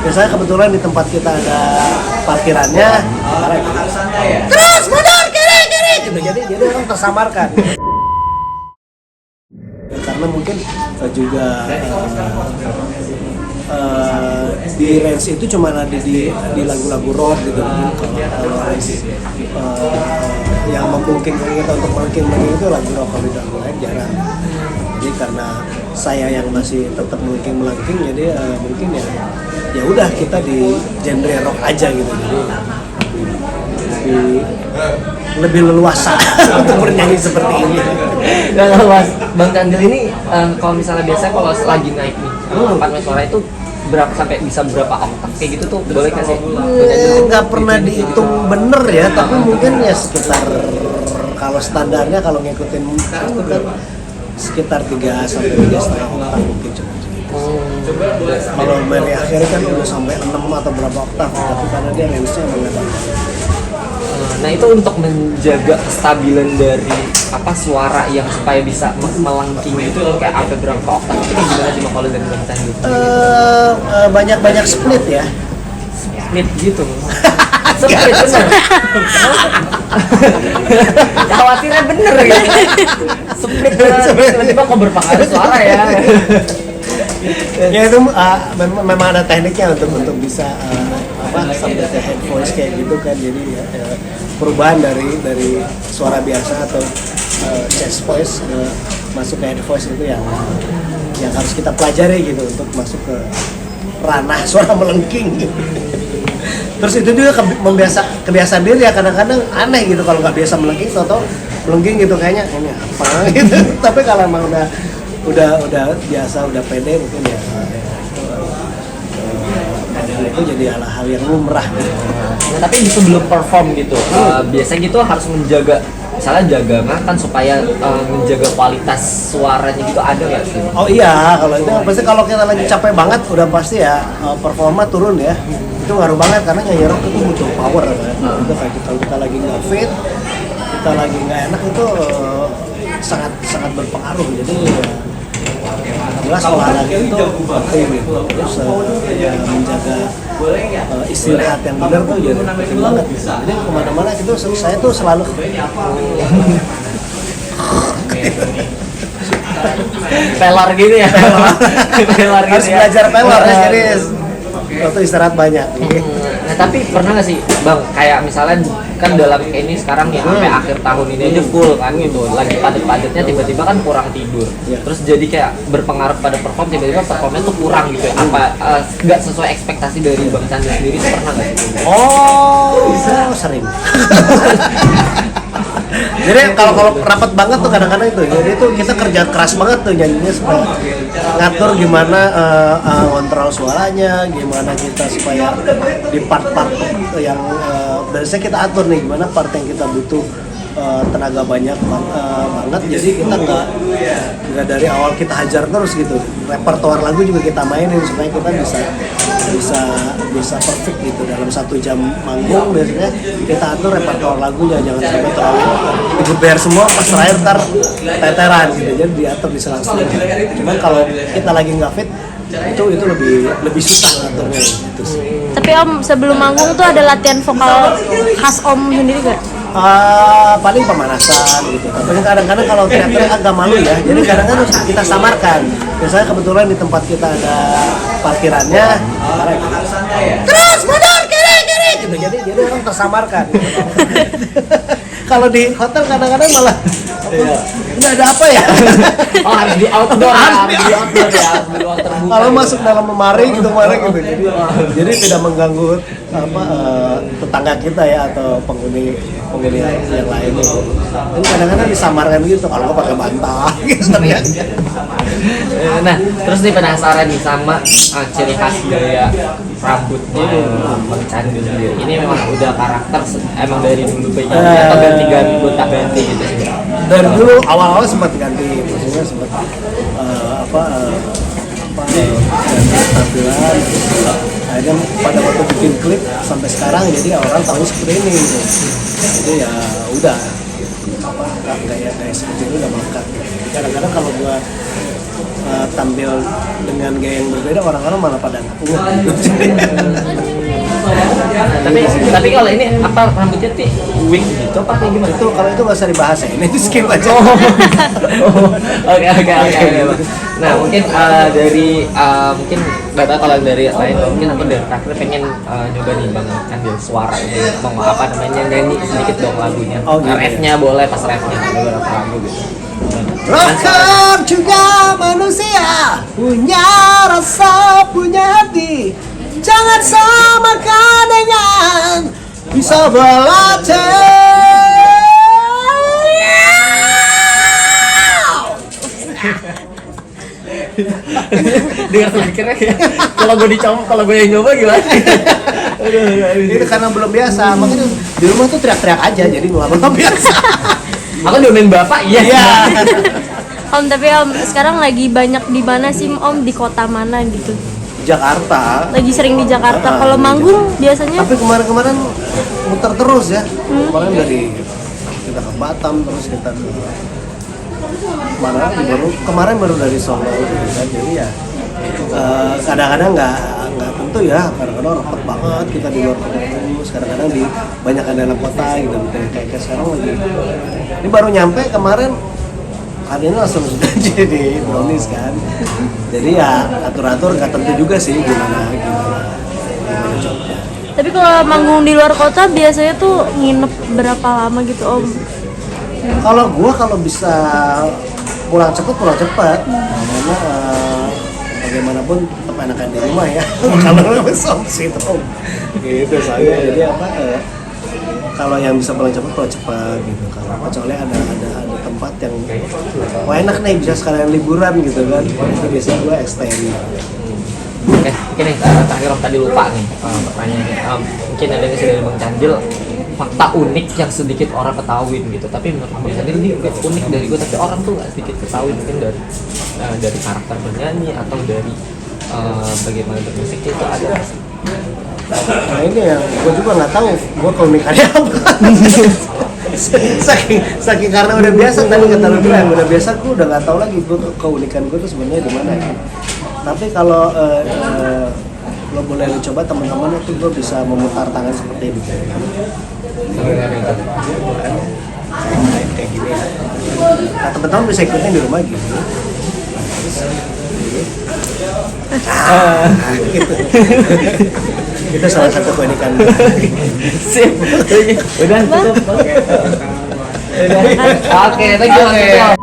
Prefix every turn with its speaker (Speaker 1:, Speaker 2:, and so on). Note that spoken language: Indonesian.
Speaker 1: Biasanya kebetulan di tempat kita ada parkirannya, terus mundur kiri gitu. Jadi orang tersamarkan. Ya, karena mungkin juga di range itu cuma ada di lagu-lagu rock gitu. Kalau yang memungkinkan kita untuk melengking itu lagu rock, kalau di lagu lain jarang. Jadi karena saya yang masih tetap melengking, jadi mungkin ya udah kita di genre rock aja gitu. Jadi lebih leluasa untuk bernyanyi seperti ini.
Speaker 2: Gak leluas. Bang Chandil ini kalau misalnya biasanya kalau lagi naik nih apartemen suara itu bisa berapa oktav kayak gitu tuh, boleh kasih?
Speaker 1: Nggak pernah dihitung bener ya, tapi mungkin ya sekitar, kalau standarnya kalau ngikutin itu kan sekitar 3 sampai 3,5 oktav mungkin cuma segitu. Kalau Mary akhirnya kan udah sampai 6 atau berapa oktav, tapi karena dia range-nya emang nggak banyak.
Speaker 2: Nah itu untuk menjaga kestabilan dari suara yang supaya bisa melengking gitu kayak sampai berapa oktav itu kayak gimana sih kalau dari Bang Chandil?
Speaker 1: Banyak split ya.
Speaker 2: Split gitu. Split bener. Khawatirnya bener gitu. Split tiba-tiba kok berpengaruh suara ya.
Speaker 1: Ya itu memang ada tekniknya untuk bisa sampai ke head voice kayak gitu kan. Jadi perubahan dari suara biasa atau chest voice masuk ke head voice itu yang harus kita pelajari gitu untuk masuk ke ranah suara melengking. Terus itu juga kebiasaan diri ya, kadang-kadang aneh gitu kalau nggak biasa melengking, atau melengking gitu kayaknya ini apa gitu. Tapi kalau emang udah biasa, udah pede mungkin ya itu jadi hal yang lumrah gitu.
Speaker 2: Nah, tapi sebelum perform gitu biasanya gitu harus menjaga, misalnya jaga makan supaya menjaga kualitas suaranya gitu, ada nggak sih?
Speaker 1: Oh iya, kalau itu pasti kalau kita lagi capek banget udah pasti ya performa turun ya. Itu ngaruh banget karena nyanyi rock itu butuh power kan. Itu kayak kalau kita lagi nggak fit, kita lagi nggak enak itu sangat berpengaruh. Jadi jelas olahraga itu penting gitu. Terus menjaga istirahat yang benar tuh jadi penting banget. Jadi kemana-mana itu saya tuh selalu
Speaker 2: pelar gini ya. Pelar
Speaker 1: harus
Speaker 2: gini ya.
Speaker 1: belajar pelar ya, serius. Waktu istirahat banyak.
Speaker 2: Nah tapi pernah nggak sih Bang, kayak misalnya kan dalam ini sekarang ya sampai akhir tahun ini aja full kan gitu, lagi padet-padetnya tiba-tiba kan kurang tidur, terus jadi kayak berpengaruh pada perform, tiba-tiba performnya tuh kurang gitu ya, apa nggak sesuai ekspektasi dari Bang Chandil sendiri, itu pernah nggak sih?
Speaker 1: Oh sering. Jadi kalau rapat banget tuh kadang-kadang itu, jadi tuh kita kerja keras banget tuh nyanyinya supaya ngatur gimana kontrol suaranya, gimana kita supaya di part-part yang biasanya kita atur nih, gimana part yang kita butuh tenaga banyak banget, jadi kita nggak dari awal kita hajar terus gitu. Repertoar lagu juga kita mainin supaya kita bisa perfect gitu dalam 1 jam manggung. Biasanya kita atur repertoar lagunya, jangan sampai terlalu digeber semua pas terakhir ntar teteran gitu, jadi diatur di selang-seling. Cuman kalau kita lagi nggak fit itu lebih susah ngaturnya gitu sih.
Speaker 3: Tapi Om, sebelum manggung tuh ada latihan vokal khas Om sendiri gak?
Speaker 1: Paling pemanasan gitu. Tapi kadang-kadang kalau teriak-teriak agak malu ya. Jadi kadang-kadang kita samarkan. Biasanya kebetulan di tempat kita ada parkirannya, terus mundur kiri gitu. Jadi orang tersamarkan. Kalau di hotel kadang-kadang malah ini ada apa ya?
Speaker 2: Oh harus di outdoor ya,
Speaker 1: kalau masuk dalam lemari gitu. Jadi tidak mengganggu tetangga kita ya atau penghuni yang lain itu. Jadi kadang-kadang disamarkan gitu kalau nggak pakai bantal gitu ternyata.
Speaker 2: Nah terus nih penasaran nih sama ciri khas gaya rambutnya Bang Chandil sendiri. Ini memang udah karakter emang dari dulu penyanyi atau ganti-ganti gonta-ganti gitu?
Speaker 1: Dari dulu awal-awal sempat ganti, maksudnya sempat ganti tampilan. Akhirnya pada waktu bikin klip sampai sekarang jadi orang tahu seperti ini gitu. Jadi ya udah gaya seperti itu udah melekat. Kadang-kadang kalau gua tampil dengan gaya yang berbeda, orang-orang malah pada nggak ingat.
Speaker 2: Tapi kalau ini apa rambutnya tuh wig gitu apa kayak gimana?
Speaker 1: Itu kalau itu nggak usah dibahas ya, ini skip aja.
Speaker 2: Oke. Nah mungkin dari mungkin nggak tahu kalau dari lain mungkin aku dari terakhir pengen nyoba nih bang ambil suaranya mau apa namanya nyanyi sedikit dong lagunya.
Speaker 1: Oh, gitu.
Speaker 2: Refnya boleh pas refnya beberapa lagu gitu.
Speaker 1: Rocker juga manusia, punya rasa, punya hati. Jangan samakan dengan bisa berlatih.
Speaker 2: Dengar pikirnya ya. Kalau gue dicoba, kalau gue yang nyoba gimana?
Speaker 1: Ini karena belum biasa, makanya di rumah tuh teriak-teriak aja, jadi belum biasa.
Speaker 2: Aku diomelin bapak, iya.
Speaker 3: Om, tapi Om sekarang lagi banyak di mana sih Om, di kota mana gitu?
Speaker 1: Jakarta.
Speaker 3: Lagi sering di Jakarta. Kalau manggung biasanya
Speaker 1: Tapi kemarin-kemarin muter terus ya. Kemarin dari kita ke Batam, terus kita ke mana lagi, kemarin baru dari Solo gitu kan. Jadi ya kadang-kadang nggak tentu ya, kadang-kadang repot banget kita di luar kota terus, kadang-kadang di banyak dalam kota gitu, kayak sekarang lagi ini baru nyampe kemarin, hari ini langsung sudah jadi brownies kan. Jadi ya atur-atur nggak tentu juga sih gimana jobnya.
Speaker 3: tapi kalau manggung di luar kota biasanya tuh nginep berapa lama gitu Om?
Speaker 1: Kalau bisa pulang cepet karena bagaimanapun tetap enakan di rumah ya. Kalau solusi itu gitu soalnya jadi apa kalau yang bisa pulang cepat gitu, kalau kecuali ada tempat yang enak nih bisa sekalian liburan gitu kan, itu biasanya gue extend.
Speaker 2: Oke, nih terakhir Om tadi lupa nih pertanyaannya. Mungkin ada yang dari Bang Candil fakta unik yang sedikit orang ketahuin gitu. Tapi menurut Bang Candil ini unik dari gue, tapi orang tuh nggak sedikit ketahuin, mungkin dari karakter bernyanyi atau dari bagaimana bermusik itu ada nggak sih?
Speaker 1: Nah ini yang gue juga nggak tahu gue keunikannya apa. saking karena udah biasa tadi kata lu bilang udah biasa, gue udah nggak tahu lagi gue keunikan gue tuh sebenarnya di mana ya. Tapi kalau lo boleh coba teman-teman itu gue bisa memutar tangan seperti ini. Kayak gini. Nah teman-teman bisa ikutin di rumah gitu. Gitu. Itu salah satu keunikan.
Speaker 2: Sip. Udah tutup. Oke, thank you.